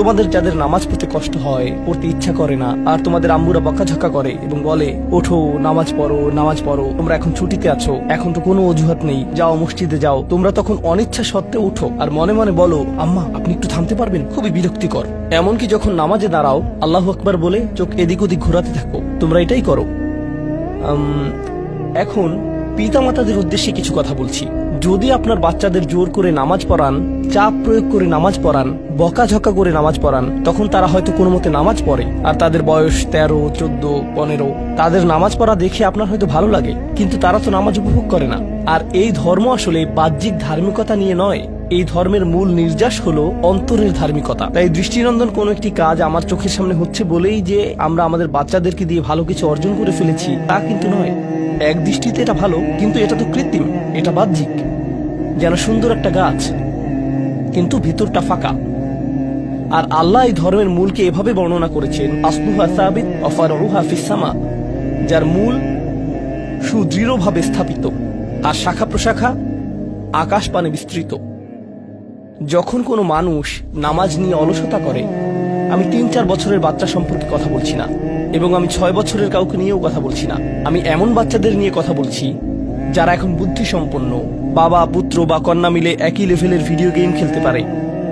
তোমাদের যাদের নামাজ পড়তে কষ্ট হয়, পড়তে ইচ্ছা করে না, আর তোমাদের আম্মুরা বকাঝকা করে এবং বলে ওঠো নামাজ পড়ো, তোমরা এখন ছুটিতে আছো, এখন তো কোনো অজুহাত নেই, যাও মসজিদে যাও, তোমরা তখন অনিচ্ছা সত্ত্বেও উঠো আর মনে মনে বলো আম্মা আপনি একটু থামতে পারবেন, খুবই বিরক্তিকর। এমনকি যখন নামাজে দাঁড়াও আল্লাহু আকবার বলে চোখ এদিক ওদিক ঘোরাতে থাকো, তোমরা এটাই করো। এখন পিতামাতাদের উদ্দেশ্যে কিছু কথা বলছি। যদি আপনার বাচ্চাদের জোর করে নামাজ পড়ান, চাপ প্রয়োগ করে নামাজ পড়ান, বকাঝকা করে নামাজ পড়ান, তখন তারা হয়তো কোনো মতে নামাজ পড়ে, আর তাদের বয়স 13, 14, 15। তাদের নামাজ পড়া দেখে আপনার হয়তো ভালো লাগে, কিন্তু তারা তো নামাজ উপভোগ করে না। আর এই ধর্ম আসলে বাহ্যিক ধার্মিকতা নিয়ে নয়, এই ধর্মের মূল নির্যাস হলো অন্তরের ধার্মিকতা। তাই দৃষ্টিনন্দন কোন একটি কাজ আমার চোখের সামনে হচ্ছে বলেই যে আমরা আমাদের বাচ্চাদেরকে দিয়ে ভালো কিছু অর্জন করে ফেলেছি তা কিন্তু নয়। এক দৃষ্টিতে এটা ভালো, কিন্তু এটা তো কৃত্রিম, এটা বাহ্যিক, যেন সুন্দর একটা গাছ কিন্তু ভিতরটা ফাঁকা। আর আল্লাহ এই ধর্মের মূলকে এভাবে বর্ণনা করেছেন, আসলুহা সাবিত ওয়া ফারউহা ফিস সামা, যার মূল সুদৃঢ়ভাবে স্থাপিত আর শাখা প্রশাখা আকাশ পানে বিস্তৃত। যখন কোনো মানুষ নামাজ নিয়ে অলসতা করে, আমি 3-4 বছরের বাচ্চা সম্পর্কে কথা বলছি না, এবং আমি 6 বছরের কাউকে নিয়েও কথা বলছি না। আমি এমন বাচ্চাদের নিয়ে কথা বলছি যারা এখন বুদ্ধিসম্পন্ন, বাবা পুত্র বা কন্যা মিলে একই লেভেলের ভিডিও গেম খেলতে পারে,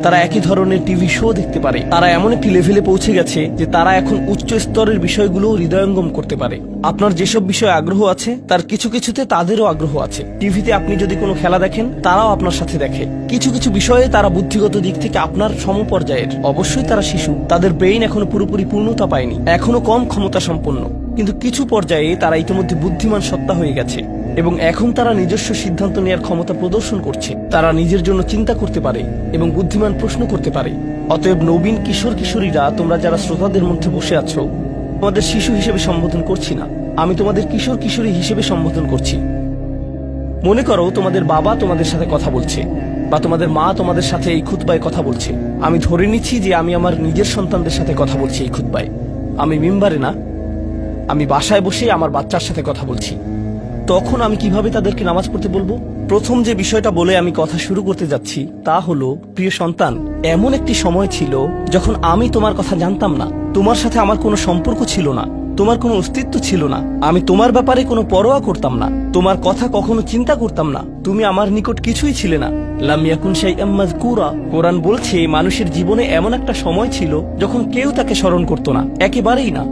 তারা একই ধরনের টিভি শো দেখতে পারে, তারা এমন একটি লেভেলে পৌঁছে গেছে যে তারা এখন উচ্চ স্তরের বিষয়গুলো হৃদয়ঙ্গম করতে পারে। আপনার যেসব বিষয়ে আগ্রহ আছে তার কিছু কিছুতে তাদেরও আগ্রহ আছে। টিভিতে আপনি যদি কোনো খেলা দেখেন, তারাও আপনার সাথে দেখে। কিছু কিছু বিষয়ে তারা বুদ্ধিগত দিক থেকে আপনার সমপর্যায়ের। অবশ্যই তারা শিশু, তাদের ব্রেইন এখনো পুরোপুরি পূর্ণতা পায়নি, এখনো কম ক্ষমতা সম্পন্ন, কিন্তু কিছু পর্যায়ে তারা ইতিমধ্যে বুদ্ধিমান সত্তা হয়ে গেছে এবং এখন তারা নিজস্ব সিদ্ধান্ত নেওয়ার ক্ষমতা প্রদর্শন করছে। তারা নিজের জন্য চিন্তা করতে পারে এবং বুদ্ধিমান প্রশ্ন করতে পারে। অতএব নবীন কিশোর কিশোরীরা, তোমরা যারা শ্রোতাদের মধ্যে বসে আছো, তোমাদের শিশু হিসেবে সম্বোধন করছি না, আমি তোমাদের কিশোর কিশোরী হিসেবে সম্বোধন করছি। মনে করো তোমাদের বাবা তোমাদের সাথে কথা বলছে, বা তোমাদের মা তোমাদের সাথে এই খুতবায় কথা বলছে। আমি ধরে নিচ্ছি যে আমি আমার নিজের সন্তানদের সাথে কথা বলছি এই খুতবায়, আমি মিম্বারে না, আমি বাসায় বসে আমার বাচ্চার সাথে কথা বলছি। তখন আমি কিভাবে তাদেরকে নামাজ পড়তে বলবো? প্রথম যে বিষয়টা বলে আমি কথা শুরু করতে যাচ্ছি তা হলো, প্রিয় সন্তান, এমন একটি সময় ছিল যখন আমি তোমার কথা জানতাম না, তোমার সাথে আমার কোনো সম্পর্ক ছিল না, তোমার কোনো অস্তিত্ব ছিল না, আমি তোমার ব্যাপারে কোনো পরোয়া করতাম না, তোমার কথা কখনো চিন্তা করতাম না, তুমি আমার নিকট কিছুই ছিলে না। লাম ইয়াকুন শাইআম মাযকুরা। কোরআন বলছে মানুষের জীবনে এমন একটা সময় ছিল যখন কেউ তাকে স্মরণ করত না, একেবারেই না।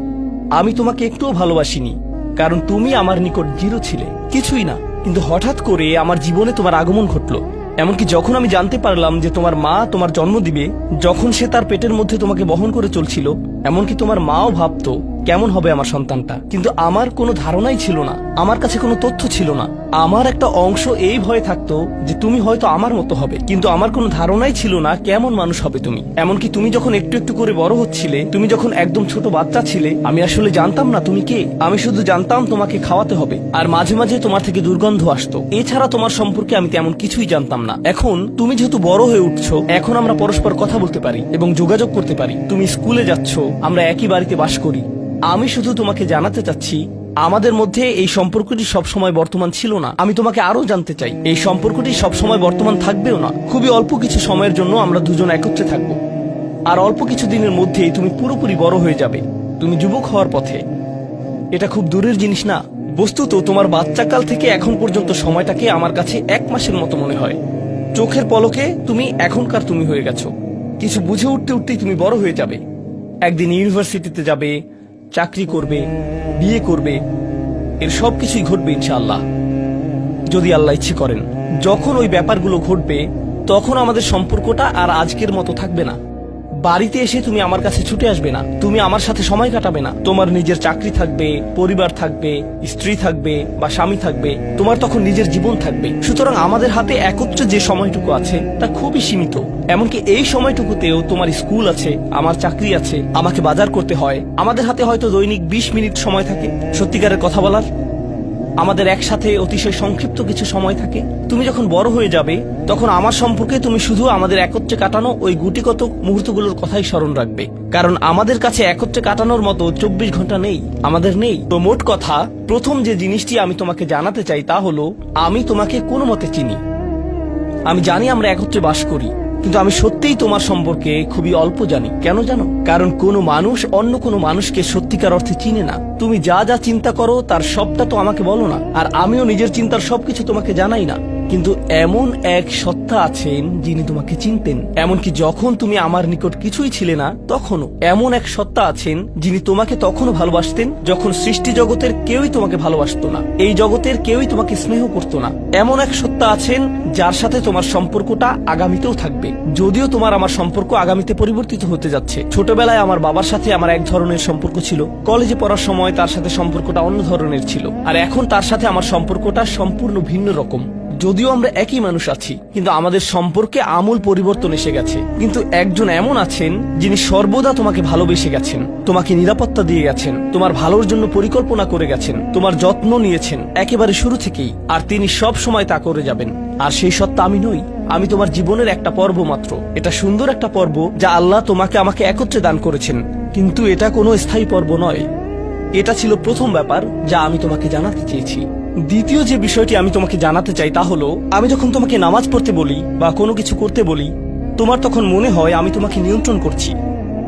আমি তোমাকে একটুও ভালোবাসিনি, কারণ তুমি আমার নিকট জিরো ছিলে, কিছুই না। কিন্তু হঠাৎ করে আমার জীবনে তোমার আগমন ঘটলো। এমনকি যখন আমি জানতে পারলাম যে তোমার মা তোমার জন্ম দিবে, যখন সে তার পেটের মধ্যে তোমাকে বহন করে চলছিল, এমনকি তোমার মাও ভাবতো কেমন হবে আমার সন্তানটা, কিন্তু আমার কোনো ধারণাই ছিল না, আমার কাছে কোনো তথ্য ছিল না। আমার একটা অংশ এই ভয়ে থাকতো যে তুমি হয়তো আমার মতো হবে, কিন্তু আমার কোনো ধারণাই ছিল না কেমন মানুষ হবে তুমি। এমনকি তুমি যখন একটু একটু করে বড় হচ্ছিলে, তুমি যখন একদম ছোট বাচ্চা ছিলে, আমি আসলে জানতাম না তুমি কে। আমি শুধু জানতাম তোমাকে খাওয়াতে হবে, আর মাঝে মাঝে তোমার থেকে দুর্গন্ধ আসতো। এছাড়া তোমার সম্পর্কে আমি তেমন কিছুই জানতাম না। এখন তুমি যেহেতু বড় হয়ে উঠছো, এখন আমরা পরস্পর কথা বলতে পারি এবং যোগাযোগ করতে পারি। তুমি স্কুলে যাচ্ছ, আমরা একই বাড়িতে বাস করি। আমি শুধু তোমাকে জানাতে চাচ্ছি, আমাদের মধ্যে এই সম্পর্কটি সবসময় বর্তমান ছিল না। আমি তোমাকে আরো জানতে চাই, এই সম্পর্কটি সবসময় বর্তমান থাকবেও না। খুবই অল্প কিছু সময়ের জন্য আমরা দুজন একত্রে থাকবো, আর অল্প কিছু দিনের মধ্যেই তুমি পুরোপুরি বড় হয়ে যাবে, তুমি যুবক হওয়ার পথে। এটা খুব দূরের জিনিস না। বস্তুত তোমার বাচ্চাকাল থেকে এখন পর্যন্ত সময়টাকে আমার কাছে 1 মাসের মতো মনে হয়। চোখের পলকে তুমি এখনকার তুমি হয়ে গেছো। কিছু বুঝে উঠতে উঠতেই তুমি বড় হয়ে যাবে। একদিন ইউনিভার্সিটিতে যাবে, চাকরি করবে, বিয়ে করবে, এর সবকিছুই ঘটবে ইনশাআল্লাহ, যদি আল্লাহ ইচ্ছে করেন। যখন ওই ব্যাপারগুলো ঘটবে, তখন আমাদের সম্পর্কটা আর আজকের মতো থাকবে না। বাড়িতে এসে তুমি আমার কাছে ছুটে আসবে না, তুমি আমার সাথে সময় কাটাবে না। তোমার নিজের চাকরি থাকবে, পরিবার থাকবে, স্ত্রী থাকবে বা স্বামী থাকবে, তোমার তখন নিজের জীবন থাকবে। সুতরাং আমাদের হাতে একত্রে যে সময়টুকু আছে তা খুবই সীমিত। এমনকি এই সময়টুকুতেও তোমার স্কুল আছে, আমার চাকরি আছে, আমাকে বাজার করতে হয়। আমাদের হাতে হয়তো দৈনিক 20 মিনিট সময় থাকে সত্যিকারের কথা বলার। আমাদের একসাথে অতিশয় সংক্ষিপ্ত কিছু সময় থাকে। তুমি যখন বড় হয়ে যাবে, তখন আমার সম্পর্কে তুমি শুধু আমাদের একত্রে কাটানো ওই গুটিকত মুহূর্তগুলোর কথাই স্মরণ রাখবে, কারণ আমাদের কাছে একত্রে কাটানোর মতো 24 ঘন্টা নেই, আমাদের নেই। তো মোট কথা, প্রথম যে জিনিসটি আমি তোমাকে জানাতে চাই তা হলো, আমি তোমাকে কোনো মতে চিনি। আমি জানি আমরা একত্রে বাস করি, কিন্তু আমি সত্যিই তোমার সম্পর্কে খুবই অল্প জানি। কেন জানো? কারণ কোনো মানুষ অন্য কোনো মানুষকে সত্যিকার অর্থে চিনে না। তুমি যা যা চিন্তা করো তার সবটা তো আমাকে বলো না, আর আমিও নিজের চিন্তার সবকিছু তোমাকে জানাই না। কিন্তু এমন এক সত্তা আছেন যিনি তোমাকে চিনতেন, এমনকি যখন তুমি আমার নিকট কিছুই ছিলে না তখনও। এমন এক সত্তা আছেন যিনি তোমাকে তখনও ভালোবাসতেন যখন সৃষ্টি জগতের কেউই তোমাকে ভালোবাসতো না, এই জগতের কেউই তোমাকে স্নেহ করতো না। এমন এক সত্তা আছেন যার সাথে তোমার সম্পর্কটা আগামীতেও থাকবে, যদিও তোমার আমার সম্পর্ক আগামীতে পরিবর্তিত হতে যাচ্ছে। ছোটবেলায় আমার বাবার সাথে আমার এক ধরনের সম্পর্ক ছিল, কলেজে পড়ার সময় তার সাথে সম্পর্কটা অন্য ধরনের ছিল, আর এখন তার সাথে আমার সম্পর্কটা সম্পূর্ণ ভিন্ন রকম। যদিও আমরা একই মানুষ আছি, কিন্তু আমাদের সম্পর্কে আমূল পরিবর্তন এসে গেছে। কিন্তু একজন এমন আছেন যিনি সর্বদা তোমাকে ভালোবেসে গেছেন, তোমাকে নিরাপত্তা দিয়ে গেছেন, তোমার ভালোর জন্য পরিকল্পনা করে গেছেন, তোমার যত্ন নিয়েছেন একেবারে শুরু থেকেই, আর তিনি সব সময় তা করে যাবেন। আর সেই সত্তা আমি নই, আমি তোমার জীবনের একটা পর্ব মাত্র। এটা সুন্দর একটা পর্ব যা আল্লাহ তোমাকে আমাকে একত্রে দান করেছেন, কিন্তু এটা কোনো স্থায়ী পর্ব নয়। এটা ছিল প্রথম ব্যাপার যা আমি তোমাকে জানাতে চেয়েছি। দ্বিতীয় যে বিষয়টি আমি তোমাকে জানাতে চাই তা হলো, আমি যখন তোমাকে নামাজ পড়তে বলি বা কোনো কিছু করতে বলি, তোমার তখন মনে হয় আমি তোমাকে নিয়ন্ত্রণ করছি,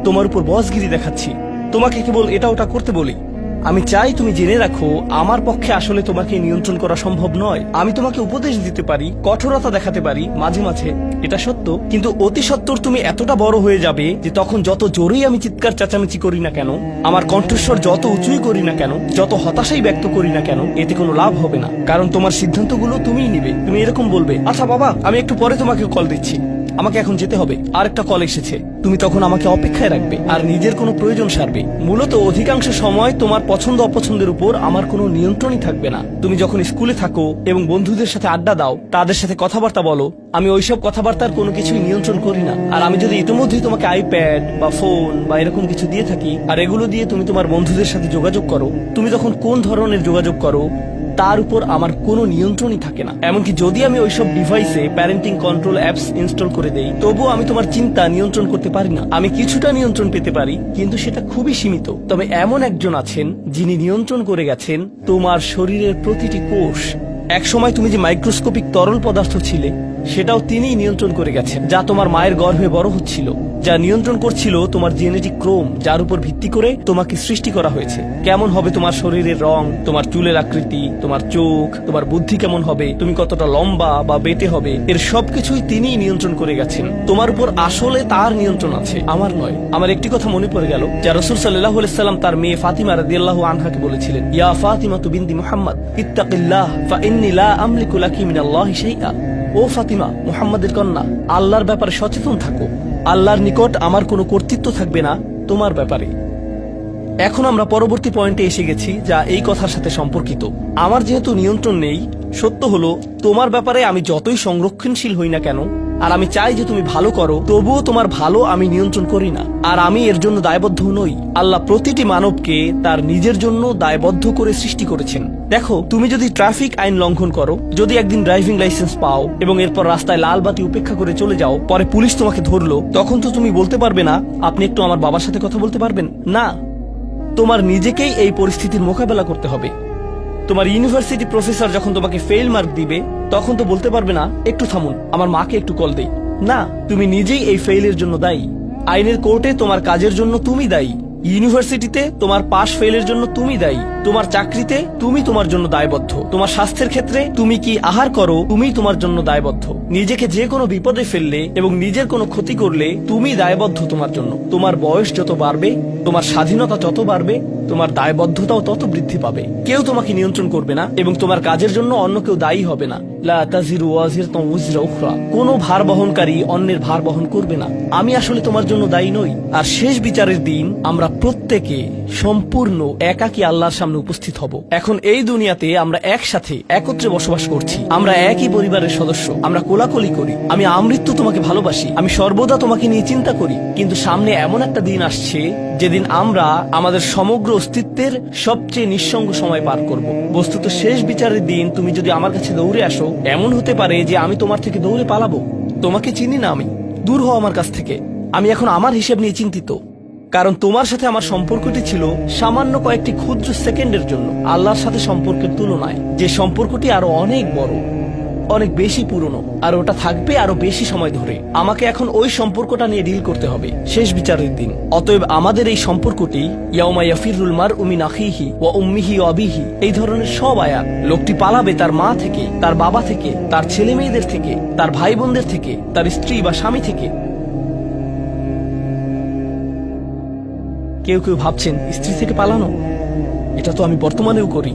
তোমার উপর বসগিরি দেখাচ্ছি, তোমাকে কেবল এটা ওটা করতে বলি। আমি চাই তুমি জেনে রাখো, আমার পক্ষে আসলে তোমাকে নিয়ন্ত্রণ করা সম্ভব নয়। আমি তোমাকে উপদেশ দিতে পারি, কঠোরতা দেখাতে পারি মাঝে মাঝে, এটা সত্য, কিন্তু অতি সত্বর তুমি এতটা বড় হয়ে যাবে যে তখন যত জোরেই আমি চিৎকার চেঁচামেচি করি না কেন, আমার কণ্ঠস্বর যত উঁচুই করি না কেন, যত হতাশাই ব্যক্ত করি না কেন, এতে কোনো লাভ হবে না। কারণ তোমার সিদ্ধান্তগুলো তুমিই নিবে। তুমি এরকম বলবে, আচ্ছা বাবা আমি একটু পরে তোমাকে কল দিচ্ছি, আমাকে এখন যেতে হবে, আরেকটা কল এসেছে। তুমি তখন আমাকে অপেক্ষায় রাখবে আর নিজের কোনো প্রয়োজন সারবে। মূলত অধিকাংশ সময় তোমার পছন্দ অপছন্দের উপর আমার কোনো নিয়ন্ত্রণই থাকবে না। তুমি যখন স্কুলে থাকো এবং বন্ধুদের সাথে আড্ডা দাও, তাদের সাথে কথাবার্তা বলো, আমি ওইসব কথাবার্তার কোনো কিছুই নিয়ন্ত্রণ করি না। আর আমি যদি ইতিমধ্যেই তোমাকে আইপ্যাড বা ফোন বা এরকম কিছু দিয়ে থাকি, আর এগুলো দিয়ে তুমি তোমার বন্ধুদের সাথে যোগাযোগ করো, তুমি তখন কোন ধরনের যোগাযোগ করো তার উপর আমার কোনো নিয়ন্ত্রণই থাকে না। এমনকি যদি আমি ওইসব ডিভাইসে প্যারেন্টিং কন্ট্রোল অ্যাপস ইনস্টল করে দেই, তবুও আমি তোমার চিন্তা নিয়ন্ত্রণ করতে পারি না। আমি কিছুটা নিয়ন্ত্রণ পেতে পারি, কিন্তু সেটা খুবই সীমিত। তবে এমন একজন আছেন যিনি নিয়ন্ত্রণ করে গেছেন তোমার শরীরের প্রতিটি কোষ। একসময় তুমি যে মাইক্রোস্কোপিক তরল পদার্থ ছিলে, সেটাও তিনিই নিয়ন্ত্রণ করে গেছেন, যা তোমার মায়ের গর্ভে বড় হচ্ছিল, যা নিয়ন্ত্রণ করছিল তোমার জেনেটিক ক্রোম, যার উপর ভিত্তি করে তোমাকে সৃষ্টি করা হয়েছে। কেমন হবে তোমার শরীরের রং, তোমার চুলের আকৃতি, তোমার চোখ, তোমার বুদ্ধি কেমন হবে, তুমি কতটা লম্বা বা বেটে হবে, এর সবকিছুই তিনিই নিয়ন্ত্রণ করে গেছেন। তোমার উপর আসলে তার নিয়ন্ত্রণ আছে, আমার নয়। আমার একটি কথা মনে পড়ে গেল, যা রাসূল সাল্লাল্লাহু আলাইহি সাল্লাম তার মেয়ে ফাতিমা রাদিয়াল্লাহু আনহাকে বলেছিলেন, ইয়া ফাতিমা বিনতি মুহাম্মদ ইত্তাকিল্লাহ ফা ইন্নী লা আমলিকু লাকি মিনাল্লাহি শাইআ। ও ফাতিমা, মুহাম্মাদের কন্যা, আল্লাহর ব্যাপারে সচেতন থাকো। আল্লাহর নিকট আমার কোনো কর্তৃত্ব থাকবে না তোমার ব্যাপারে। এখন আমরা পরবর্তী পয়েন্টে এসে গেছি, যা এই কথার সাথে সম্পর্কিত। আমার যেহেতু নিয়ন্ত্রণ নেই, সত্য হলো তোমার ব্যাপারে আমি যতই সংরক্ষণশীল হই না কেন, আর আমি চাই যে তুমি ভালো করো, তবুও তোমার ভালো আমি নিয়ন্ত্রণ করি না, আর আমি এর জন্য দায়বদ্ধ নই। আল্লাহ প্রতিটি মানবকে তার নিজের জন্য দায়বদ্ধ করে সৃষ্টি করেছেন। দেখো, তুমি যদি ট্রাফিক আইন লঙ্ঘন করো, যদি একদিন ড্রাইভিং লাইসেন্স পাও এবং এরপর রাস্তায় লাল বাতি উপেক্ষা করে চলে যাও, পরে পুলিশ তোমাকে ধরলো, তখন তো তুমি বলতে পারবে না, আপনি একটু আমার বাবার সাথে কথা বলতে পারবেন না। তোমার নিজেকেই এই পরিস্থিতির মোকাবেলা করতে হবে। তোমার ইউনিভার্সিটি প্রফেসর যখন তোমাকে ফেল মার্ক দিবে, তখন তো বলতে পারবে না, একটু থামুন, আমার মাকে একটু কল দেই। না, তুমি নিজেই এই ফেইলের জন্য দায়ী। আইনের কোর্টে তোমার কাজের জন্য তুমি দায়ী। ইউনিভার্সিটিতে তোমার পাশ ফেলের জন্য তুমি দায়ী। তোমার চাকরিতে তুমি তোমার জন্য দায়বদ্ধ। তোমার স্বাস্থ্যের ক্ষেত্রে তুমি কি আহার করো, তুমি তোমার জন্য দায়বদ্ধ। নিজেকে যে কোনো বিপদে ফেললে এবং নিজের কোনো ক্ষতি করলে তুমি দায়বদ্ধ তোমার জন্য। তোমার বয়স যত বাড়বে, তোমার স্বাধীনতা যত বাড়বে, তোমার দায়বদ্ধতাও তত বৃদ্ধি পাবে। কেউ তোমাকে নিয়ন্ত্রণ করবে না এবং তোমার কাজের জন্য অন্য কেউ দায়ী হবে না। লা তাজিরু ওয়াজিরাতুন উযরা উখরা। কোনো ভার বহনকারী অন্যের ভার বহন করবে না। আমি আসলে তোমার জন্য দায়ী নই। আর শেষ বিচারের দিন আমরা প্রত্যেকে সম্পূর্ণ একাকী আল্লাহর সামনে উপস্থিত হব। এখন এই দুনিয়াতে আমরা একসাথে একত্রে বসবাস করছি। আমরা একই পরিবারের সদস্য। আমরা কোলাকুলি করি। আমি আমৃত্যু তোমাকে ভালোবাসি। আমি সর্বদা তোমাকে নিয়ে চিন্তা করি। কিন্তু সামনে এমন একটা দিন আসছে যেদিন আমরা আমাদের সমগ্র অস্তিত্বের সবচেয়ে নিঃসঙ্গ সময় পার করব। বস্তুত শেষ বিচারের দিন তুমি যদি আমার কাছে দৌড়ে আসো, এমন হতে পারে যে আমি তোমার থেকে দৌড়ে পালাবো। তোমাকে চিনি না আমি, দূর হও আমার কাছ থেকে। আমি এখন আমার হিসেব নিয়ে চিন্তিত, কারণ তোমার সাথে আমার সম্পর্কটি ছিল সামান্য কয়েকটি ক্ষুদ্র সেকেন্ডের জন্য আল্লাহর সাথে সম্পর্কের তুলনায়, যে সম্পর্কটি আরো অনেক বড়। অনেক বেশি পুরনো, আর ওটা থাকবে আরো বেশি সময় ধরে। আমাকে এখন ওই সম্পর্কটা নিয়ে ডিল করতে হবে শেষ বিচারের দিন। অতএব আমাদের এই সম্পর্কটি ইয়াউমা ইয়াফিরুল মারউ মিন আখিহি ওয়া উম্মিহি ওয়া আবিহি, এই ধরনের সব আয়াত। লোকটি পালাবে তার মা থেকে, তার বাবা থেকে, তার ছেলে মেয়েদের থেকে, তার ভাই বোনদের থেকে, তার স্ত্রী বা স্বামী থেকে। কেউ কেউ ভাবছেন স্ত্রী থেকে পালানো, এটা তো আমি বর্তমানেও করি।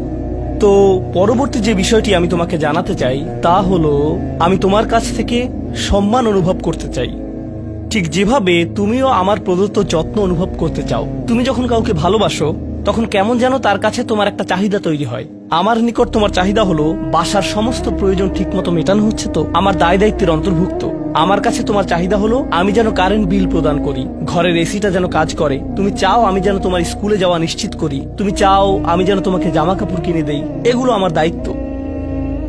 তো পরবর্তী যে বিষয়টি আমি তোমাকে জানাতে চাই তা হলো, আমি তোমার কাছ থেকে সম্মান অনুভব করতে চাই, ঠিক যেভাবে তুমিও আমার প্রদত্ত যত্ন অনুভব করতে চাও। তুমি যখন কাউকে ভালোবাসো তখন কেমন যেন তার কাছে তোমার একটা চাহিদা তৈরি হয়। আমার নিকট তোমার চাহিদা হলো বাসার সমস্ত প্রয়োজন ঠিকমতো মেটানো হচ্ছে তো, আমার দায় দায়িত্বের অন্তর্ভুক্ত। আমার কাছে তোমার চাহিদা হলো আমি যেন কারেন্ট বিল প্রদান করি, ঘরের এসিটা যেন কাজ করে। তুমি চাও আমি যেন তোমার স্কুলে যাওয়া নিশ্চিত করি, তুমি চাও আমি যেন তোমাকে জামা কাপড় কিনে দেই। এগুলো আমার দায়িত্ব।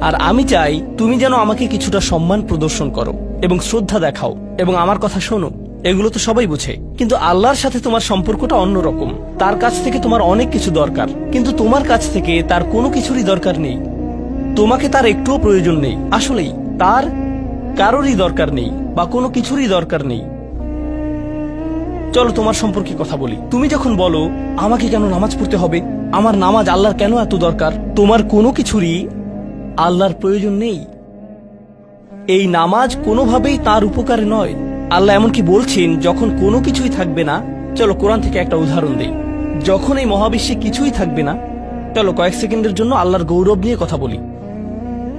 আর আমি চাই তুমি যেন আমাকে কিছুটা সম্মান প্রদর্শন করো এবং শ্রদ্ধা দেখাও এবং আমার কথা শোনো। এগুলো তো সবাই বুঝে, কিন্তু আল্লাহর সাথে তোমার সম্পর্কটা অন্যরকম। তার কাছ থেকে তোমার অনেক কিছু দরকার, কিন্তু তোমার কাছ থেকে তার কোনো কিছুরই দরকার নেই। তোমাকে তার একটুও প্রয়োজন নেই। আসলেই তার কারোরই দরকার নেই বা কোনো কিছুরই দরকার নেই। চলো তোমার সম্পর্কে কথা বলি। তুমি যখন বলো আমাকে কেন নামাজ পড়তে হবে, আমার নামাজ আল্লাহর কেন এত দরকার, তোমার কোনো কিছুরই আল্লাহর প্রয়োজন নেই। এই নামাজ কোনোভাবেই তার উপকারে নয়। আল্লাহ এমনকি বলছেন যখন কোনো কিছুই থাকবে না, চলো কোরআন থেকে একটা উদাহরণ দেই। যখন এই মহাবিশ্বে কিছুই থাকবে না, চলো কয়েক সেকেন্ডের জন্য আল্লাহর গৌরব নিয়ে কথা বলি।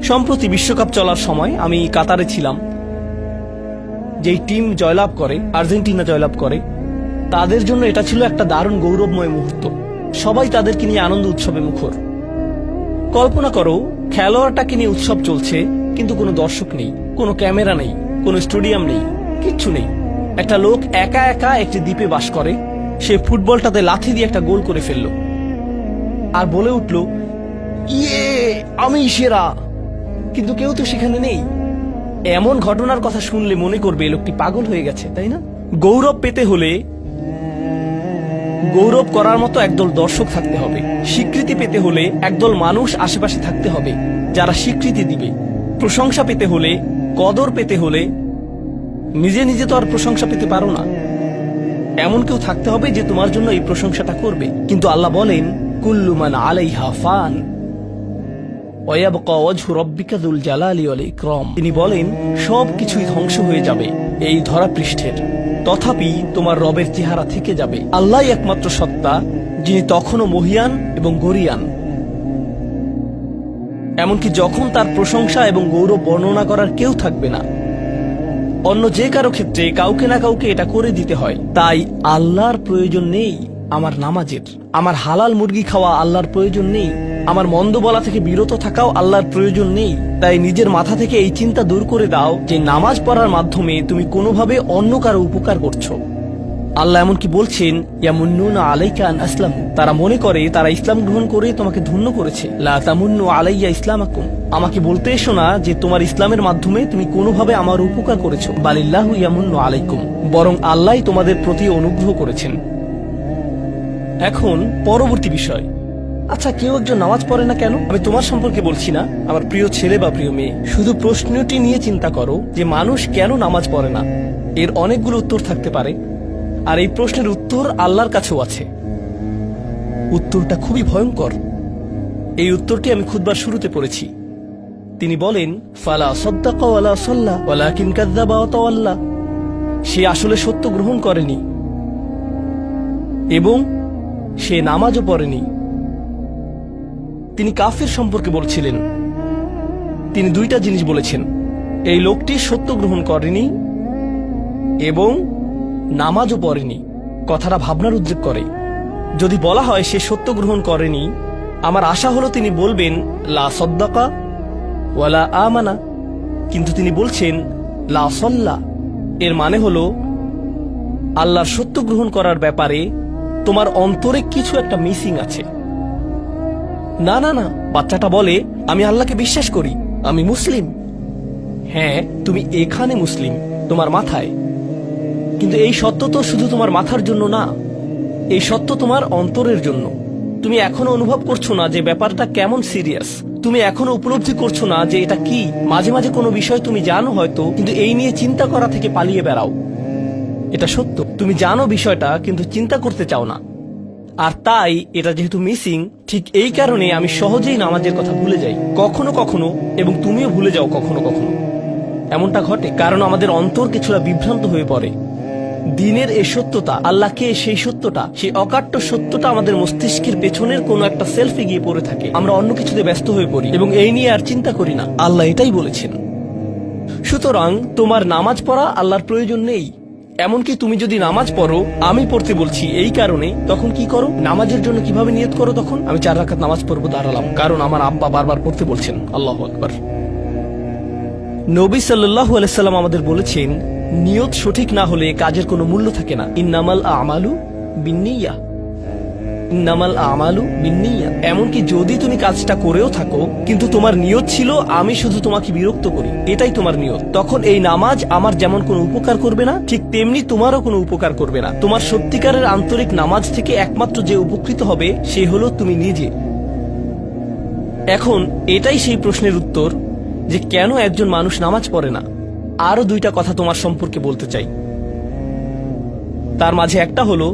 সম্প্রতি বিশ্বকাপ চলার সময় আমি কাতারে ছিলাম। যেই টিম জয়লাভ করে, আর্জেন্টিনা জয়লাভ করে, তাদের জন্য এটা ছিল একটা দারুণ গৌরবময় মুহূর্ত। সবাই তাদেরকে নিয়ে আনন্দ উৎসবে মুখর। কল্পনা করো খেলোয়াড়টাকে নিয়ে উৎসব চলছে, কিন্তু কোনো দর্শক নেই, কোনো ক্যামেরা নেই, কোনো স্টেডিয়াম নেই, কিচ্ছু নেই। একটা লোক একা একা একটি দ্বীপে বাস করে, সে ফুটবলটাতে লাথি দিয়ে একটা গোল করে ফেলল আর বলে উঠল, ইয়ে আমি সেরা। কিন্তু কেউ তো সেখানে নেই। এমন ঘটনার কথা শুনলে মনে করবে লোকটি পাগল হয়ে গেছে, তাই না? গৌরব পেতে হলে গৌরব করার মতো একদল দর্শক থাকতে হবে। স্বীকৃতি পেতে হলে একদল মানুষ আশেপাশে থাকতে হবে যারা স্বীকৃতি দিবে। প্রশংসা পেতে হলে, কদর পেতে হলে নিজে নিজে তো আর প্রশংসা পেতে পারো না। এমন কেউ থাকতে হবে যে তোমার জন্য এই প্রশংসাটা করবে। কিন্তু আল্লাহ বলেন, কুল্লু মান আলাইহা ফান ওয়া ইয়াবকা ওয়াজহু রাব্বিকা যুল জালালি ওয়াল ইকরাম। তিনি বলেন সবকিছুই ধ্বংস হয়ে যাবে এই ধরা পৃষ্ঠের, তথাপি তোমার রবের চেহারা থেকে যাবে। আল্লাহই একমাত্র সত্তা যিনি তখনও মহিয়ান এবং গরিয়ান। এমনকি যখন তার প্রশংসা এবং গৌরব বর্ণনা করার কেউ থাকবে না, অন্য যে কারো ক্ষেত্রে কাউকে না কাউকে এটা করে দিতে হয়। তাই আল্লাহর প্রয়োজন নেই আমার নামাজের, আমার হালাল মুরগি খাওয়া আল্লাহর প্রয়োজন নেই, আমার মন্দ বলা থেকে বিরত থাকাও আল্লাহর প্রয়োজন নেই। তাই নিজের মাথা থেকে এই চিন্তা দূর করে দাও যে নামাজ পড়ার মাধ্যমে তুমি কোনোভাবে অন্য কারো উপকার করছো। আল্লাহ এমনকি বলছেন, ইয়ামুন্নুনা আলাইকা আন আসলামু, তারা মনে করে তারা ইসলাম গ্রহণ করে তোমাকে ধন্য করেছে। লা তামুন্নু আলাইয়া ইসলামাকুম, আমাকে বলতে এসো না যে তোমার ইসলামের মাধ্যমে তুমি কোনোভাবে আমার উপকার করেছো। বালিল্লাহু ইয়ামুন্নু আলাইকুম, বরং আল্লাহই তোমাদের প্রতি অনুগ্রহ করেছেন। এখন পরবর্তী বিষয়, আচ্ছা কেউ একজন নামাজ পড়ে না কেন? আমি তোমার সম্পর্কে বলছি না, আমার প্রিয় ছেলে বা প্রিয় মেয়ে। শুধু প্রশ্নটি নিয়ে চিন্তা করো যে মানুষ কেন নামাজ পড়ে না। এর অনেকগুলো উত্তর থাকতে পারে, আর এই প্রশ্নের উত্তর আল্লাহর কাছেও আছে। উত্তরটা খুবই ভয়ঙ্কর। এই উত্তরটি আমি খুতবার শুরুতে পড়েছি। তিনি বলেন, ফালা সাদ্দাকা ওয়ালা সাল্লা ওয়ালাকিন কাযযাবা ওয়া তাওয়াল্লা। সে আসলে সত্য গ্রহণ করেনি এবং সে নামাজও পড়েনি। তিনি কাফির সম্পর্কে বলছিলেন। তিনি দুইটা জিনিস বলেছেন, এই লোকটি সত্য গ্রহণ করেনি এবং নামাজও পড়েনি। কথাটা ভাবনার উদ্রেক করে। যদি বলা হয় সে সত্য গ্রহণ করেনি, আমার আশা হলো তিনি বলবেন লা সাদ্দাকা ওয়ালা আমানা, কিন্তু তিনি বলছেন লা সাল্লা। এর মানে হলো আল্লাহর সত্য গ্রহণ করার ব্যাপারে তোমার অন্তরে কিছু একটা মিসিং আছে। না না না, বাচ্চাটা বলে আমি আল্লাহকে বিশ্বাস করি, আমি মুসলিম। হ্যাঁ, তুমি এখানে মুসলিম, তোমার মাথায়। কিন্তু এই সত্য তো শুধু তোমার মাথার জন্য না, এই সত্য তোমার অন্তরের জন্য। তুমি এখনো অনুভব করছো না যে ব্যাপারটা কেমন সিরিয়াস। তুমি এখনো উপলব্ধি করছো না যে এটা কি। মাঝে মাঝে কোনো বিষয় তুমি জানো হয়তো, কিন্তু এই নিয়ে চিন্তা করা থেকে পালিয়ে বেড়াও। এটা সত্য, তুমি জানো বিষয়টা কিন্তু চিন্তা করতে চাও না। আর তাই এটা যেহেতু মিসিং, ঠিক এই কারণে আমি সহজেই নামাজের কথা ভুলে যাই কখনো কখনো, এবং তুমিও ভুলে যাও কখনো কখনো। এমনটা ঘটে কারণ আমাদের অন্তর কিছুটা বিভ্রান্ত হয়ে পড়ে। দিনের এই সত্যতা, আল্লাহকে সেই সত্যটা, সেই অকাট্য সত্যটা আমাদের মস্তিষ্কের পেছনের কোনো একটা সেলফে গিয়ে পড়ে থাকে। আমরা অন্য কিছুতে ব্যস্ত হয়ে পড়ি এবং এই নিয়ে আর চিন্তা করি না। আল্লাহ এটাই বলেছেন। সুতরাং তোমার নামাজ পড়া আল্লাহর প্রয়োজন নেই। এমনকি তুমি যদি নামাজ পড়ো, আমি পড়তে বলছি এই কারণে, তখন কি করো? নামাজের জন্য কিভাবে নিয়ত করো? তখন আমি 4 রাকাত নামাজ পড়বো দাঁড়ালাম, কারণ আমার আব্বা বারবার পড়তে বলছেন। আল্লাহু আকবার। নবী সাল্লাল্লাহু আলাইহি সাল্লাম আমাদের বলেছেন, নিয়ত সঠিক না হলে কাজের কোনো মূল্য থাকে না। ইন্নামাল আমালু বিন্নিয়াহ, ইন্নামাল আমালু বিন্নিয়াহ। এমনকি যদি তুমি কাজটা করেও থাকো কিন্তু তোমার নিয়ত ছিল আমি শুধু তোমাকে বিরক্ত করি, এটাই তোমার নিয়ত, তখন এই নামাজ আমার যেমন কোনো উপকার করবে না, ঠিক তেমনি তোমারও কোনো উপকার করবে না। তোমার সত্যিকারের আন্তরিক নামাজ থেকে একমাত্র যে উপকৃত হবে সে হলো তুমি নিজে। এখন এটাই সেই প্রশ্নের উত্তর যে কেন একজন মানুষ নামাজ পড়ে না। আরো 2টা কথা তোমার সম্পর্কে বলতে চাই। তার মাঝে একটা হলো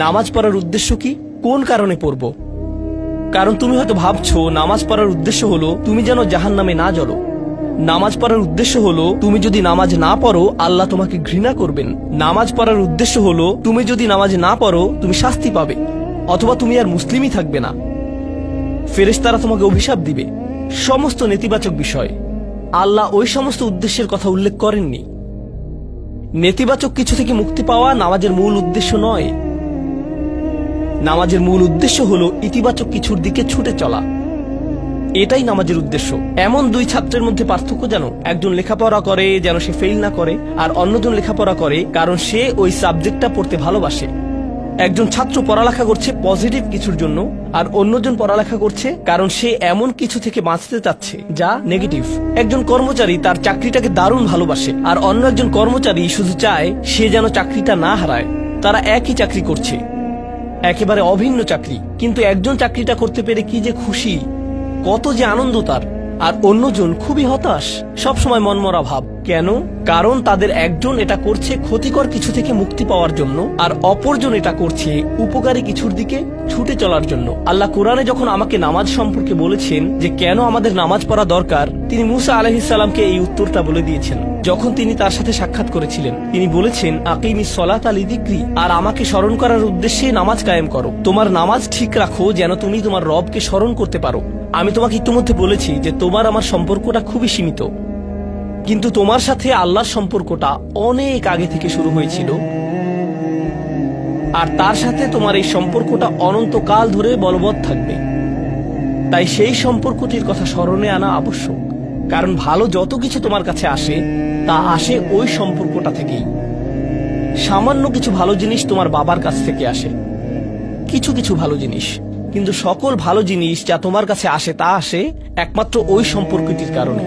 নামাজ পড়ার উদ্দেশ্য কি, কোন কারণে পড়ব। কারণ তুমি হয়তো ভাবছো নামাজ পড়ার উদ্দেশ্য হলো তুমি যেন জাহান্নামে না জ্বলো। নামাজ পড়ার উদ্দেশ্য হলো তুমি যদি নামাজ না পড়ো আল্লাহ তোমাকে ঘৃণা করবেন। নামাজ পড়ার উদ্দেশ্য হলো তুমি যদি নামাজ না পড়ো তুমি শাস্তি পাবে, অথবা তুমি আর মুসলিমই থাকবে না, ফেরেশতারা তোমাকে অভিশাপ দিবে। সমস্ত নেতিবাচক বিষয়। আল্লাহ ওই সমস্ত উদ্দেশ্যের কথা উল্লেখ করেননি। নেতিবাচক কিছু থেকে মুক্তি পাওয়া নামাজের মূল উদ্দেশ্য নয়। নামাজের মূল উদ্দেশ্য হলো ইতিবাচক কিছুর দিকে ছুটে চলা, এটাই নামাজের উদ্দেশ্য। এমন 2 ছাত্রের মধ্যে পার্থক্য জানো? একজন লেখাপড়া করে যেন সে ফেল না করে, আর অন্যজন লেখাপড়া করে কারণ সে ওই সাবজেক্টটা পড়তে ভালোবাসে। একজন ছাত্র পড়ালেখা করছে পজিটিভ কিছুর জন্য, আর অন্যজন পড়ালেখা করছে কারণ সে এমন কিছু থেকে বাঁচতে চাচ্ছে যা নেগেটিভ। একজন কর্মচারী তার চাকরিটাকে দারুণ ভালোবাসে, আর অন্য একজন কর্মচারী শুধু চায় সে যেন চাকরিটা না হারায়। তারা একই চাকরি করছে, একেবারে অভিন্ন চাকরি, কিন্তু একজন চাকরিটা করতে পেরে কি যে খুশি, কত যে আনন্দ তার, আর অন্যজন খুবই হতাশ, সবসময় মনমরা ভাব। কেন? কারণ তাদের একজন এটা করছে ক্ষতিকর কিছু থেকে মুক্তি পাওয়ার জন্য, আর অপরজন এটা করছে উপকারী কিছুর দিকে ছুটে চলার জন্য। আল্লাহ কোরআনে যখন আমাকে নামাজ সম্পর্কে বলেছেন যে কেন আমাদের নামাজ পড়া দরকার, তিনি মুসা আলাইহিস সালামকে এই উত্তরটা বলে দিয়েছেন। যখন তিনি তার সাথে সাক্ষাৎ করেছিলেন তিনি বলেছেন, আকিমিস সলাতা লিযিকরি, আর আমাকে স্মরণ করার উদ্দেশ্যে নামাজ কায়েম করো। তোমার নামাজ ঠিক রাখো যেন তুমি তোমার রবকে স্মরণ করতে পারো। আমি তোমাকে ইতিমধ্যে বলেছি যে তোমার আমার সম্পর্কটা খুবই সীমিত, কিন্তু তোমার সাথে আল্লাহর সম্পর্কটা অনেক আগে থেকে শুরু হয়েছিল, আর তার সাথে তোমার এই সম্পর্কটা অনন্তকাল ধরে বলবৎ থাকবে। তাই সেই সম্পর্কটির কথা স্মরণে আনা আবশ্যক, কারণ ভালো যত কিছু তোমার কাছে আসে তা আসে ওই সম্পর্কটা থেকেই। সামান্য কিছু ভালো জিনিস তোমার বাবার কাছ থেকে আসে, কিছু কিছু ভালো জিনিস, কিন্তু সকল ভালো জিনিস যা তোমার কাছে আসে তা আসে একমাত্র ওই সম্পর্কটির কারণে।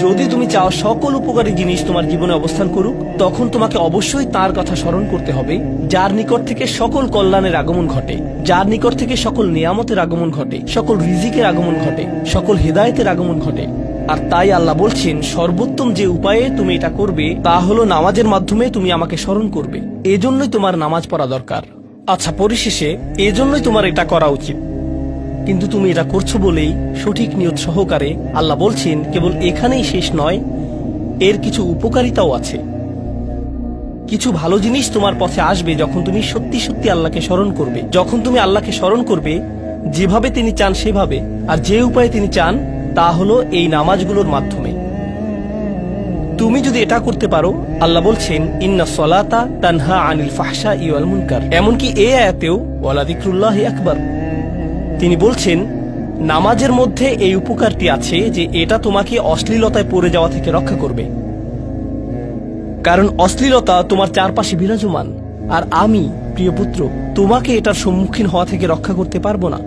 যদি তুমি চাও সকল উপকারী জিনিস তোমার জীবনে অবস্থান করুক, তখন তোমাকে অবশ্যই তার কথা স্মরণ করতে হবে যার নিকট থেকে সকল কল্যাণের আগমন ঘটে, যার নিকট থেকে সকল নিয়ামতের আগমন ঘটে, সকল রিজিকের আগমন ঘটে, সকল হেদায়েতের আগমন ঘটে। আর তাই আল্লাহ বলছেন সর্বোত্তম যে উপায়ে তুমি এটা করবে তা হলো নামাজের মাধ্যমে তুমি আমাকে স্মরণ করবে। এজন্যই তোমার নামাজ পড়া দরকার। আচ্ছা, পরিশেষে এজন্যই তোমার এটা করা উচিত, কিন্তু তুমি এটা করছো বলেই সঠিক নিয়ত সহকারে। আল্লাহ বলছেন কেবল এখানেই শেষ নয়, এর কিছু উপকারিতাও আছে। কিছু ভালো জিনিস তোমার পথে আসবে যখন তুমি সত্যি সত্যি আল্লাহকে স্মরণ করবে। যখন তুমি আল্লাহকে স্মরণ করবে যেভাবে তিনি চান সেভাবে, আর যে উপায়ে তিনি চান তা হলো এই নামাজগুলোর মাধ্যমে। তুমি যদি এটা করতে পারো, আল্লাহ বলছেন ইন্না সলাতা তানহা আনিল ফাহশাই ওয়াল মুনকার। এমনকি এই আয়াতেও ওয়ালা যিকরুল্লাহি আকবার, তিনি বলছেন নামাজের মধ্যে এই উপকারটি আছে যে এটা তোমাকে অশ্লীলতায় পড়ে যাওয়া থেকে রক্ষা করবে। কারণ অশ্লীলতা তোমার চারপাশে বিরাজমান, আর আমি প্রিয় পুত্র তোমাকে এটার সম্মুখীন হওয়া থেকে রক্ষা করতে পারবো না।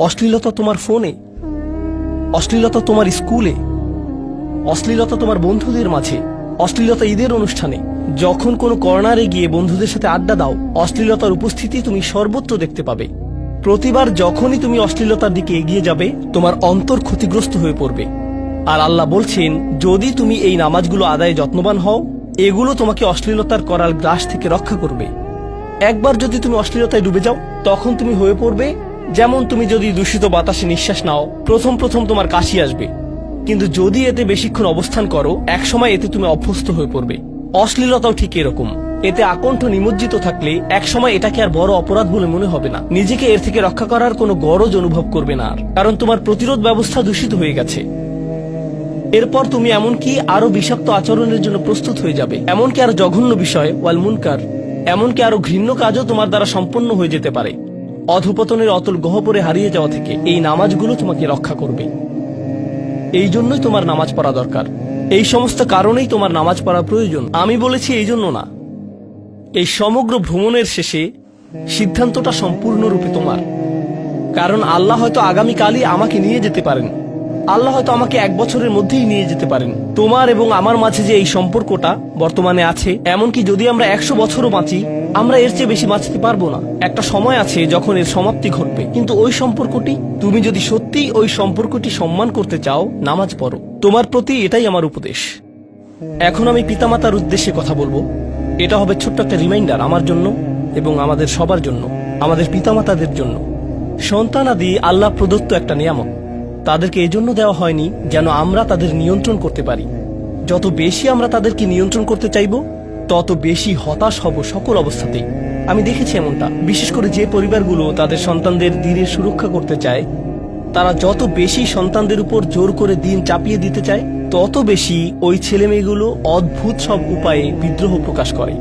অশ্লীলতা তোমার ফোনে, অশ্লীলতা তোমার স্কুলে, অশ্লীলতা তোমার বন্ধুদের মাঝে, অশ্লীলতা ঈদের অনুষ্ঠানে, যখন কোনো কর্নারে গিয়ে বন্ধুদের সাথে আড্ডা দাও, অশ্লীলতার উপস্থিতি তুমি সর্বত্র দেখতে পাবে। প্রতিবার যখনই তুমি অশ্লীলতার দিকে এগিয়ে যাবে তোমার অন্তর ক্ষতিগ্রস্ত হয়ে পড়বে। আর আল্লাহ বলছেন, যদি তুমি এই নামাজগুলো আদায়ে যত্নবান হও, এগুলো তোমাকে অশ্লীলতার করাল গ্রাস থেকে রক্ষা করবে। একবার যদি তুমি অশ্লীলতায় ডুবে যাও, তখন তুমি হয়ে পড়বে যেমন তুমি যদি দূষিত বাতাসে নিঃশ্বাস নাও, প্রথম প্রথম তোমার কাশি আসবে, কিন্তু যদি এতে বেশিক্ষণ অবস্থান করো, একসময় এতে তুমি অভ্যস্ত হয়ে পড়বে। অশ্লীলতাও ঠিক এরকম, এতে আকণ্ঠ নিমজ্জিত থাকলে একসময় এটাকে আর বড় অপরাধ বলে মনে হবে না, নিজেকে এর থেকে রক্ষা করার কোনো গরজ অনুভব করবে না আর, কারণ তোমার প্রতিরোধ ব্যবস্থা দূষিত হয়ে গেছে। এরপর তুমি এমনকি আরো বিষাক্ত আচরণের জন্য প্রস্তুত হয়ে যাবে, এমনকি আরো জঘন্য বিষয় ওয়াল মুনকার, এমনকি আরো ঘৃণ্য কাজও তোমার দ্বারা সম্পন্ন হয়ে যেতে পারে। অধপতনের অতল গহ্বরে হারিয়ে যাওয়া থেকে এই নামাজগুলো তোমাকে রক্ষা করবে। এই জন্যই তোমার নামাজ পড়া দরকার, এই সমস্ত কারণেই তোমার নামাজ পড়া প্রয়োজন। আমি বলেছি এই জন্য না, এই সমগ্র ভ্রমণের শেষে সিদ্ধান্তটা সম্পূর্ণরূপে তোমার। কারণ আল্লাহ হয়তো আগামীকালই আমাকে নিয়ে যেতে পারেন, আল্লাহ হয়তো আমাকে 1 বছরের মধ্যেই নিয়ে যেতে পারেন। তোমার এবং আমার মাঝে যে এই সম্পর্কটা বর্তমানে আছে, এমনকি যদি আমরা 100 বছরও বাঁচি, আমরা এর চেয়ে বেশি বাঁচতে পারবো না। একটা সময় আছে যখন এর সমাপ্তি ঘটবে, কিন্তু ওই সম্পর্কটি, তুমি যদি সত্যি ওই সম্পর্কটি সম্মান করতে চাও, নামাজ পড়ো। তোমার প্রতি এটাই আমার উপদেশ। এখন আমি পিতামাতার উদ্দেশ্যে কথা বলবো। এটা হবে ছোট্ট একটা রিমাইন্ডার আমার জন্য এবং আমাদের সবার জন্য, আমাদের পিতামাতাদের জন্য। সন্তানাদি আল্লাহ প্রদত্ত একটা নিয়ামত, তাদেরকে এজন্য দেওয়া হয়নি যেন আমরা তাদের নিয়ন্ত্রণ করতে পারি। যত বেশি আমরা তাদেরকে নিয়ন্ত্রণ করতে চাইব, তত বেশি হতাশ হব সকল অবস্থাতেই। আমি দেখেছি এমনটা, বিশেষ করে যে পরিবারগুলো তাদের সন্তানদের দিনের সুরক্ষা করতে চায়, তারা যত বেশি সন্তানদের উপর জোর করে দিন চাপিয়ে দিতে চায়, তত বেশি ওই ছেলেমেয়েগুলো অদ্ভুত সব উপায়ে বিদ্রোহ প্রকাশ করে।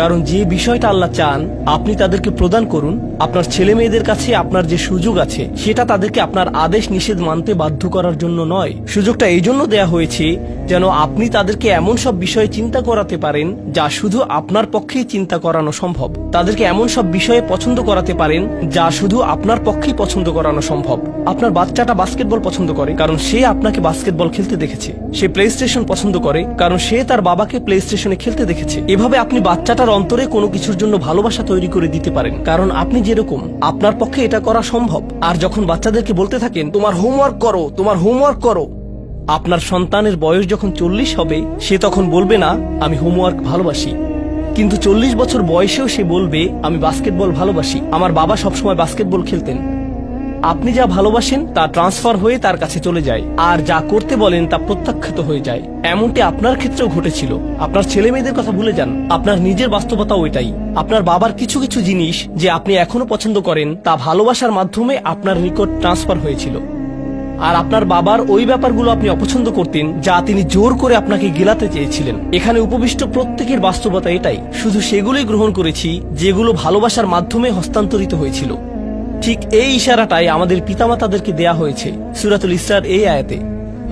কারণ যে বিষয়টা আল্লাহ চান আপনি তাদেরকে প্রদান করুন, আপনার ছেলে মেয়েদের কাছে আপনার যে সুযোগ আছে, সেটা তাদেরকে আপনার আদেশ নিষেধ মানতে বাধ্য করার জন্য নয়। সুযোগটা এই জন্য দেয়া হয়েছে যেন আপনি তাদেরকে এমন সব বিষয়ে চিন্তা করাতে পারেন যা শুধু আপনার পক্ষেই চিন্তা করানো সম্ভব, তাদেরকে এমন সব বিষয়ে পছন্দ করাতে পারেন যা শুধু আপনার পক্ষেই পছন্দ করানো সম্ভব। আপনার বাচ্চাটা বাস্কেটবল পছন্দ করে কারণ সে আপনাকে বাস্কেটবল খেলতে দেখেছে, সে প্লে স্টেশন পছন্দ করে কারণ সে তার বাবাকে প্লে স্টেশনে খেলতে দেখেছে। এভাবে আপনি বাচ্চাটার অন্তরে কোনো কিছুর জন্য ভালোবাসা তৈরি করে দিতে পারেন, কারণ আপনি যেরকম, আপনার পক্ষে এটা করা সম্ভব। আর যখন বাচ্চাদেরকে বলতে থাকেন তোমার হোমওয়ার্ক করো, তোমার হোমওয়ার্ক করো, আপনার সন্তানের বয়স যখন 40 হবে, সে তখন বলবে না আমি হোমওয়ার্ক ভালোবাসি, কিন্তু 40 বছর বয়সেও সে বলবে আমি বাস্কেটবল ভালোবাসি, আমার বাবা সবসময় বাস্কেটবল খেলতেন। আপনি যা ভালোবাসেন তা ট্রান্সফার হয়ে তার কাছে চলে যায়, আর যা করতে বলেন তা প্রত্যাখ্যাত হয়ে যায়। এমনটি আপনার ক্ষেত্রেও ঘটেছিল। আপনার ছেলে মেয়েদের কথা ভুলে যান, আপনার নিজের বাস্তবতা ওইটাই। আপনার বাবার কিছু কিছু জিনিস যে আপনি এখনো পছন্দ করেন, তা ভালোবাসার মাধ্যমে আপনার নিকট ট্রান্সফার হয়েছিল। আর আপনার বাবার ওই ব্যাপারগুলো আপনি অপছন্দ করতেন যা তিনি জোর করে আপনাকে গেলাতে চেয়েছিলেন। এখানে উপবিষ্ট প্রত্যেকের বাস্তবতা এটাই, শুধু সেগুলোই গ্রহণ করেছি যেগুলো ভালোবাসার মাধ্যমে হস্তান্তরিত হয়েছিল। ঠিক এই ইশারাটাই আমাদের পিতামাতাদেরকে দেয়া হয়েছে সূরাতুল ইসরার এই আয়াতে,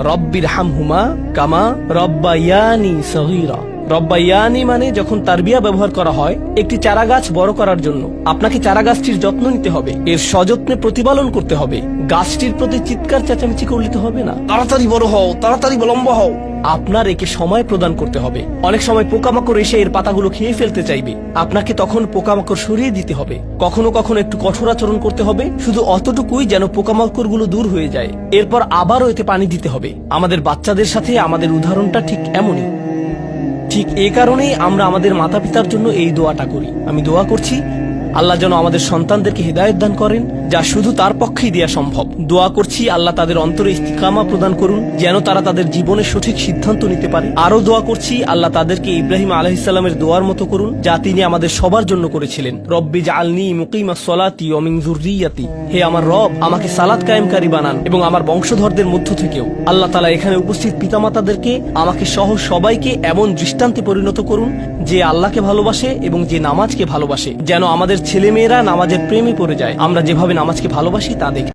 রব্বির হামহুমা কামা রব্বায়ানি সগীরা। রব্বায়ানি মানে যখন তারবিয়া ব্যবহার করা হয় একটি চারা গাছ বড় করার জন্য, আপনাকে চারা গাছটির যত্ন নিতে হবে, এর সযত্নে প্রতিপালন করতে হবে। গাছটির প্রতি চিৎকার চেঁচামেচি করলে তো হবে না, তাড়াতাড়ি বড় হও, তাড়াতাড়ি লম্বা হও। আপনার একে সময় প্রদান করতে হবে। অনেক সময় পোকামাকড় এসে এর পাতাগুলো খেয়ে ফেলতে চাইবে, আপনাকে তখন পোকামাকড় সরিয়ে দিতে হবে। কখনো কখনো একটু কঠোর আচরণ করতে হবে, শুধু অতটুকুই যেন পোকামাকড়গুলো দূর হয়ে যায়। এরপর আবারও এতে পানি দিতে হবে। আমাদের বাচ্চাদের সাথে আমাদের উদাহরণটা ঠিক এমনই। ঠিক এই কারণেই আমরা আমাদের মাতা পিতার জন্য এই দোয়াটা করি। আমি দোয়া করছি আল্লাহ যেন আমাদের সন্তানদেরকে হিদায়াত দান করেন, যা শুধু তার পক্ষেই দেয়া সম্ভব। দোয়া করছি আল্লাহ তাদের অন্তরে ইস্তিকামা প্রদান করুন, যেন তারা তাদের জীবনের সঠিক সিদ্ধান্ত নিতে পারে। আরো দোয়া করছি আল্লাহ তাদেরকে ইব্রাহিম আলাইহিস সালামের দোয়ার মতো করুন, যা তিনি আমাদের সবার জন্য করেছিলেন, রব্বি জাআলনি মুকিমাস সলাতি ওয়া মিন যুররিয়াতি। হে আমার রব, আমাকে সালাত কায়েমকারী বানান এবং আমার বংশধরদের মধ্য থেকেও। আল্লাহ তাআলা এখানে উপস্থিত পিতামাতাদেরকে, আমাকে সহ সবাইকে এমন দৃষ্টান্তে পরিণত করুন যে আল্লাহকে ভালোবাসে এবং যে নামাজকে ভালোবাসে, যেন আমাদের ছেলেমেয়েরা নামাজের প্রেমে পড়ে যায়। আমরা যেভাবে নামাজকে ভালোবাসি তা দেখে।